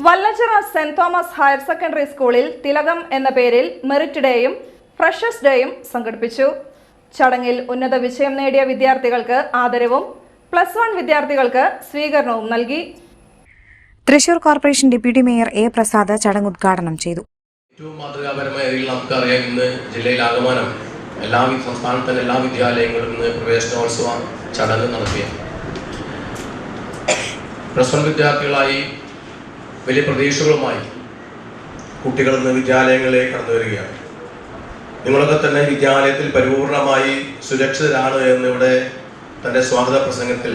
Vallachira saint Thomas higher secondary സ്കൂളിൽ തിലകം എന്ന പേരിൽ മെറിറ്റ് ഡേയും ഫ്രഷേഴ്സ് ഡേയും സംഘടിപ്പിച്ചു. ചടങ്ങിൽ ഉന്നത വിജയം നേടിയ വിദ്യാർത്ഥികൾക്ക് ആദരവും +1 വിദ്യാർത്ഥികൾക്ക് സ്വീകരണവും നൽകി. Thrissur corporation deputy mayor A Prasad ചടങ്ങ് ഉദ്ഘാടനം ചെയ്തു. ഏറ്റവും മാതൃകാപരമായ രീതിയിൽ നമുക്കറിയാം, ഇന്ന് ജില്ലയിലാകമാനം സംസ്ഥാനത്തിന്റെ എല്ലാ വിദ്യാലയങ്ങളും ഇന്ന് പ്രവേശനോത്സവ ചടങ്ങ് നടത്തിയ +1 വിദ്യാർത്ഥികളായി വലിയ പ്രതീക്ഷകളുമായി കുട്ടികൾ ഇന്ന് വിദ്യാലയങ്ങളിലേക്ക് കടന്നു വരികയാണ്. നിങ്ങളൊക്കെ തന്നെ വിദ്യാലയത്തിൽ പരിപൂർണമായി സുരക്ഷിതരാണ് എന്നിവിടെ തൻ്റെ സ്വാഗത പ്രസംഗത്തിൽ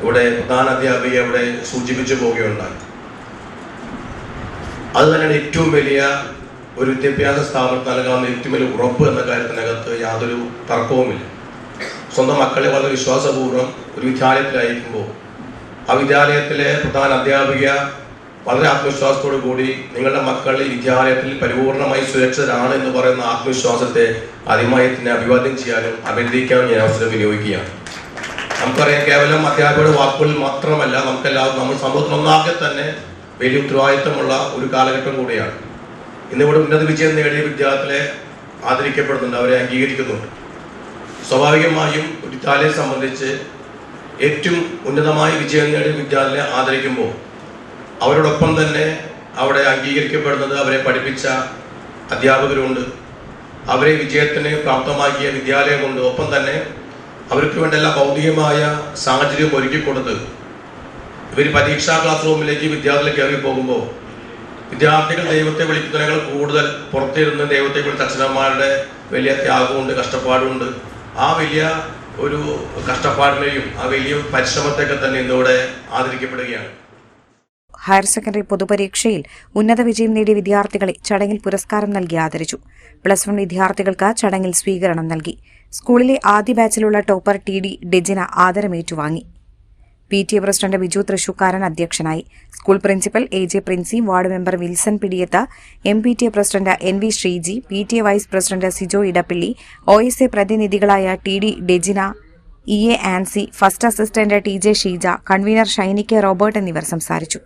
ഇവിടെ പ്രധാന അധ്യാപിക ഇവിടെ സൂചിപ്പിച്ചു പോവുകയുണ്ടായി. അത് തന്നെയാണ് ഏറ്റവും വലിയ ഒരു വിദ്യാഭ്യാസ സ്ഥാപനത്തിന് നൽകാവുന്ന ഏറ്റവും വലിയ ഉറപ്പ് എന്ന കാര്യത്തിനകത്ത് യാതൊരു തർക്കവുമില്ല. സ്വന്തം മക്കളെ വളരെ വിശ്വാസപൂർവ്വം ഒരു വിദ്യാലയത്തിലായിരിക്കുമ്പോൾ ആ വിദ്യാലയത്തിലെ പ്രധാന അധ്യാപിക വളരെ ആത്മവിശ്വാസത്തോടു കൂടി നിങ്ങളുടെ മക്കൾ ഈ വിദ്യാലയത്തിൽ പരിപൂർണമായി സുരക്ഷിതരാണ് എന്ന് പറയുന്ന ആത്മവിശ്വാസത്തെ ആദ്യമായി തന്നെ അഭിവാദ്യം ചെയ്യാനും അഭിനന്ദിക്കാനും ഞാൻ അവസരം വിനിയോഗിക്കുകയാണ്. നമുക്കറിയാം, കേവലം അധ്യാപകരുടെ വാക്കുകളിൽ മാത്രമല്ല, നമുക്കെല്ലാവരും നമ്മൾ സമൂഹത്തിനൊന്നാകെ തന്നെ വലിയ ഉത്തരവാദിത്തമുള്ള ഒരു കാലഘട്ടം കൂടിയാണ്. ഇന്നിവിടെ ഉന്നത വിജയം നേടിയ വിദ്യാർത്ഥികളെ ആദരിക്കപ്പെടുന്നുണ്ട്, അവരെ അംഗീകരിക്കുന്നുണ്ട്. സ്വാഭാവികമായും വിദ്യാലയം സംബന്ധിച്ച് ഏറ്റവും ഉന്നതമായ വിജയം നേടിയ വിദ്യാർത്ഥികളെ ആദരിക്കുമ്പോൾ അവരോടൊപ്പം തന്നെ അവിടെ അംഗീകരിക്കപ്പെടുന്നത് അവരെ പഠിപ്പിച്ച അധ്യാപകരുണ്ട്, അവരെ വിജയത്തിന് പ്രാപ്തമാക്കിയ വിദ്യാലയമുണ്ട്. ഒപ്പം തന്നെ അവർക്ക് വേണ്ട എല്ലാ ഭൗതികമായ സാഹചര്യം ഒരുക്കിക്കൊടുത്ത് ഇവർ പരീക്ഷാ ക്ലാസ് റൂമിലേക്ക് വിദ്യാർത്ഥികൾ കയറി പോകുമ്പോൾ വിദ്യാർത്ഥികൾ ദൈവത്തെ വിളിക്കുന്നതിനേക്കാൾ കൂടുതൽ പുറത്തിരുന്ന് ദൈവത്തെ വിളിച്ച അച്ഛനമ്മമാരുടെ വലിയ ത്യാഗമുണ്ട്, കഷ്ടപ്പാടുണ്ട്. ആ വലിയ ഒരു കഷ്ടപ്പാടിനെയും ആ വലിയ പരിശ്രമത്തെയൊക്കെ തന്നെ ഇന്നിവിടെ ആദരിക്കപ്പെടുകയാണ്. ഹയർ സെക്കൻഡറി പൊതുപരീക്ഷയിൽ ഉന്നത വിജയം നേടിയ വിദ്യാർത്ഥികളെ ചടങ്ങിൽ പുരസ്കാരം നൽകി ആദരിച്ചു. +1 വിദ്യാർത്ഥികൾക്ക് ചടങ്ങിൽ സ്വീകരണം നൽകി. സ്കൂളിലെ ആദ്യ ബാച്ചിലുള്ള ടോപ്പർ TD ഡെജിന ആദരമേറ്റുവാങ്ങി. PTA പ്രസിഡന്റ് ബിജു തൃശൂക്കാരൻ അധ്യക്ഷനായി. School principal AJ Princy, ward member Wilson Pidiyath, MPTA president NV Sreeji, PTA vice president Sijo Edappally, OSA പ്രതിനിധികളായ TD Dejina, EA Ancy, first assistant TJ Sheeja, convener ഷൈനിക്ക് റോബർട്ട് എന്നിവർ സംസാരിച്ചു.